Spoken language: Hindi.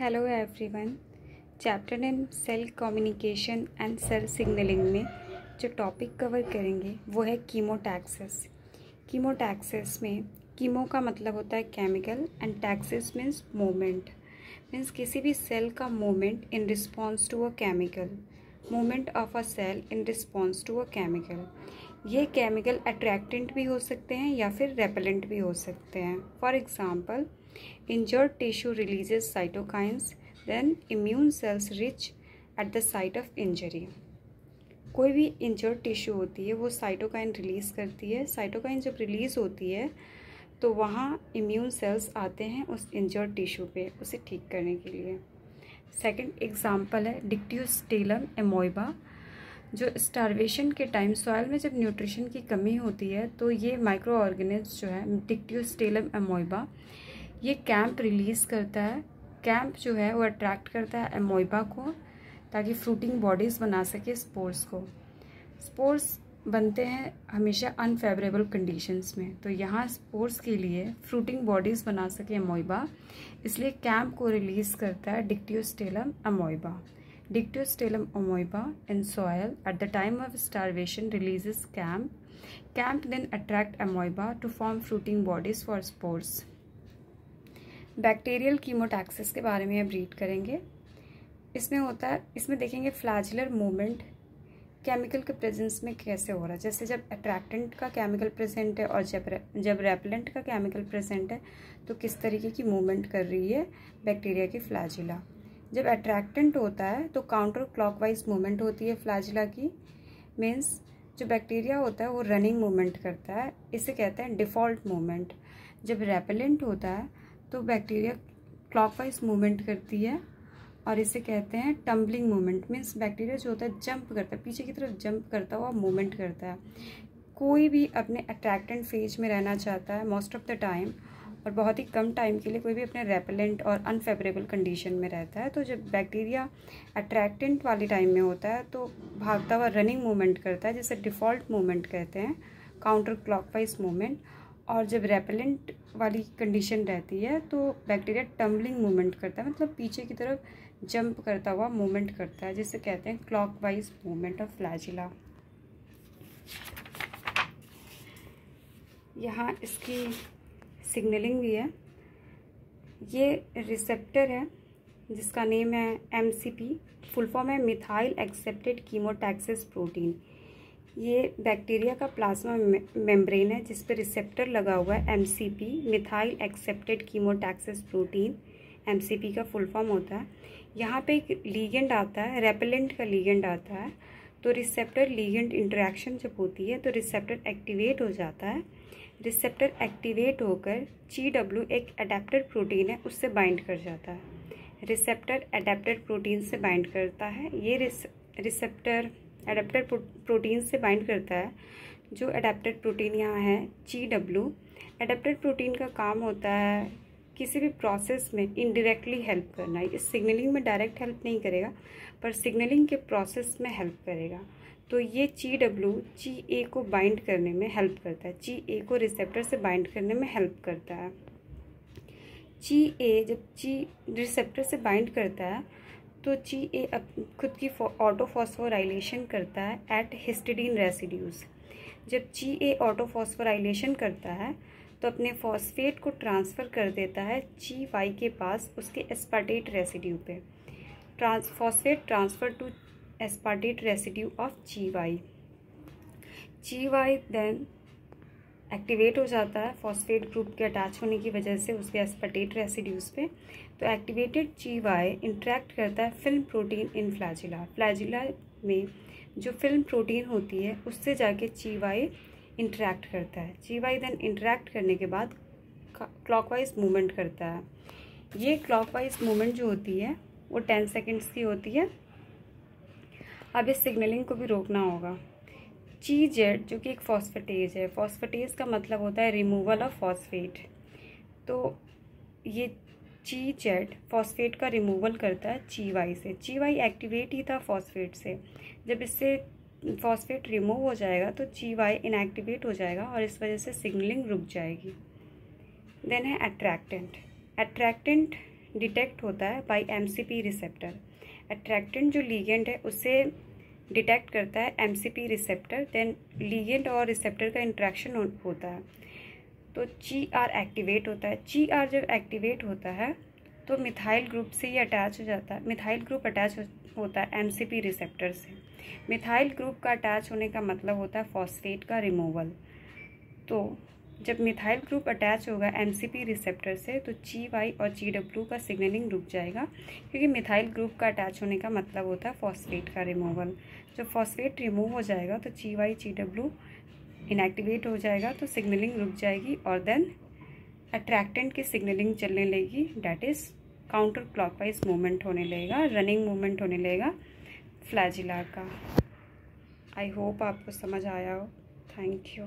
Hello everyone. Chapter name cell communication and cell signaling में जो टॉपिक कवर करेंगे वो है कीमोटैक्सिस। कीमोटैक्सिस में कीमो का मतलब होता है chemical and taxis means movement, means किसी भी सेल का movement in response to a chemical, movement of a cell in response to a chemical. ये केमिकल अट्रैक्टेंट भी हो सकते हैं या फिर रेपेलेंट भी हो सकते हैं। For example, injured tissue releases cytokines, then immune cells reach at the site of injury। कोई भी इंजर्ड टिश्यू होती है वो साइटोकाइन रिलीज़ करती है। साइटोकाइन जब रिलीज़ होती है तो वहाँ इम्यून सेल्स आते हैं उस इंजर्ड टिश्यू पे उसे ठीक करने के लिए। सेकंड एग्जांपल है डिक्टियोस्टेलम एमोइबा, जो स्टारवेशन के टाइम सॉइल में जब न्यूट्रिशन की कमी होती है तो ये माइक्रो ऑर्गेनिज्म जो है डिक्टियोस्टेलम एमोइबा ये कैंप रिलीज़ करता है। कैंप जो है वो अट्रैक्ट करता है एमोइबा को ताकि फ्रूटिंग बॉडीज़ बना सके स्पोर्स को। स्पोर्स बनते हैं हमेशा अनफेवरेबल कंडीशंस में, तो यहाँ स्पोर्स के लिए फ्रूटिंग बॉडीज़ बना सके एमोइबा, इसलिए कैंप को रिलीज़ करता है dictyostelium amoeba. Dictyostelium amoeba in soil at the time of starvation releases camp. Camp then attract amoeba to form fruiting bodies for spores. Bacterial chemotaxis के बारे में अब रीड करेंगे। इसमें होता है, इसमें देखेंगे फ्लैजुलर मूवमेंट केमिकल के प्रेजेंस में कैसे हो रहा है। जैसे जब अट्रैक्टेंट का केमिकल प्रेजेंट है और जब रेपेलेंट का केमिकल प्रेजेंट है तो किस तरीके की मूवमेंट कर रही है बैक्टीरिया की फ्लैजुला। जब अट्रैक्टेंट होता है तो काउंटर क्लॉकवाइज मूवमेंट होती है फ्लैजुला की, मीन्स जो बैक्टीरिया होता है वो रनिंग मूवमेंट करता है, इसे कहते हैं डिफ़ॉल्ट मूवमेंट। जब रेपेलेंट होता है तो बैक्टीरिया क्लॉकवाइज मूवमेंट करती है और इसे कहते हैं टम्बलिंग मूवमेंट, मीन्स बैक्टीरिया जो होता है जंप करता है, पीछे की तरफ जंप करता हुआ मूवमेंट करता है। कोई भी अपने अट्रैक्टेंट फेज में रहना चाहता है मोस्ट ऑफ द टाइम, और बहुत ही कम टाइम के लिए कोई भी अपने रेपेलेंट और अनफेवरेबल कंडीशन में रहता है। तो जब बैक्टीरिया अट्रैक्टेंट वाली टाइम में होता है तो भागता हुआ रनिंग मूवमेंट करता है, जिसे डिफ़ॉल्ट मूवमेंट कहते हैं, काउंटर क्लॉकवाइज मूवमेंट। और जब रेपेलेंट वाली कंडीशन रहती है तो बैक्टीरिया टम्बलिंग मूवमेंट करता है, मतलब पीछे की तरफ जंप करता हुआ मूवमेंट करता है, जिसे कहते हैं क्लॉकवाइज मूवमेंट ऑफ फ्लैजुला। यहाँ इसकी सिग्नलिंग भी है। ये रिसेप्टर है जिसका नेम है MCP, फुल फॉर्म है मिथाइल एक्सेप्टेड कीमोटैक्सिस प्रोटीन। ये बैक्टीरिया का प्लाज्मा मेम्ब्रेन है जिस पर रिसेप्टर लगा हुआ है MCP, methyl accepted chemotaxis protein, MCP का फुल फॉर्म होता है। यहाँ पे एक लीगेंड आता है, रेपेलेंट का लीगेंड आता है, तो रिसेप्टर लीगेंड इंटरेक्शन जब होती है तो रिसेप्टर एक्टिवेट हो जाता है। रिसेप्टर एक्टिवेट होकर GW एक अडेप्टर प्रोटीन है उससे बाइंड कर जाता है। रिसेप्टर अडेप्टर प्रोटीन से बाइंड करता है। ये रिसेप्टर अडेप्टर प्रोटीन से बाइंड करता है। जो अडेप्टर प्रोटीन यहाँ है GW। अडेप्टर प्रोटीन का काम होता है किसी भी प्रोसेस में इनडायरेक्टली हेल्प करना। इस सिग्नलिंग में डायरेक्ट हेल्प नहीं करेगा पर सिग्नलिंग के प्रोसेस में हेल्प करेगा। तो ये GW GA को बाइंड करने में हेल्प करता है, GA को रिसेप्टर से बाइंड करने में हेल्प करता है। GA जब रिसेप्टर से बाइंड करता है तो GA खुद की ऑटोफॉस्फोराइलेशन करता है एट हिस्टिडीन रेसिड्यूज। जब GA ऑटोफॉस्फोराइलेशन करता है तो अपने फॉस्फेट को ट्रांसफ़र कर देता है GY के पास उसके एस्पार्टेट रेसिड्यू पे। Phosphate transfer to aspartate residue of GY। GY then activate हो जाता है फॉस्फेट ग्रुप के अटैच होने की वजह से उसके एस्पार्टेट रेसिड्यूज पे। तो एक्टिवेटेड GY इंटरेक्ट करता है फिल्म प्रोटीन इन फ्लैजुला। फ्लैजुला में जो फिल्म प्रोटीन होती है उससे जाके GY इंटरेक्ट करता है। GY देन इंटरेक्ट करने के बाद क्लॉकवाइज मूवमेंट करता है। ये क्लॉकवाइज मूवमेंट जो होती है वो 10 सेकेंड्स की होती है। अब इस सिग्नलिंग को भी रोकना होगा। GZ जो कि एक फॉस्फेटेज है, फॉस्फेटेज का मतलब होता है रिमूवल ऑफ फॉस्फेट। तो ये GZ फॉस्फेट का रिमूवल करता है GY से। GY एक्टिवेट ही था फॉस्फेट से, जब इससे फॉस्फेट रिमूव हो जाएगा तो GY इनएक्टिवेट हो जाएगा और इस वजह से सिग्नलिंग रुक जाएगी। देन है अट्रैक्टेंट। अट्रैक्टेंट डिटेक्ट होता है बाय एमसीपी रिसेप्टर। अट्रैक्टेंट जो लीगेंड है उसे डिटेक्ट करता है एमसीपी रिसेप्टर, देन लीगेंड और रिसेप्टर का इंट्रैक्शन होता है तो GR एक्टिवेट होता है। GR जब एक्टिवेट होता है तो मिथाइल ग्रुप से ये अटैच हो जाता है। मिथाइल ग्रुप अटैच होता है एमसीपी रिसेप्टर से। मिथाइल ग्रुप का अटैच होने का मतलब होता है फॉस्फेट का रिमूवल। तो जब मिथाइल ग्रुप अटैच होगा एमसीपी रिसेप्टर से तो GY और GW का सिग्नलिंग रुक जाएगा, क्योंकि मिथाइल ग्रुप का अटैच होने का मतलब होता है फॉस्फेट का रिमूवल। जब फॉस्फेट रिमूव हो जाएगा तो GY GW इनएक्टिवेट हो जाएगा, तो सिग्नलिंग रुक जाएगी और देन अट्रैक्टेंट की सिग्नलिंग चलने लगेगी, that is counter clockwise movement होने लगेगा, रनिंग मूवमेंट होने लगेगा फ्लैजिला का। आई होप आपको समझ आया हो। Thank you.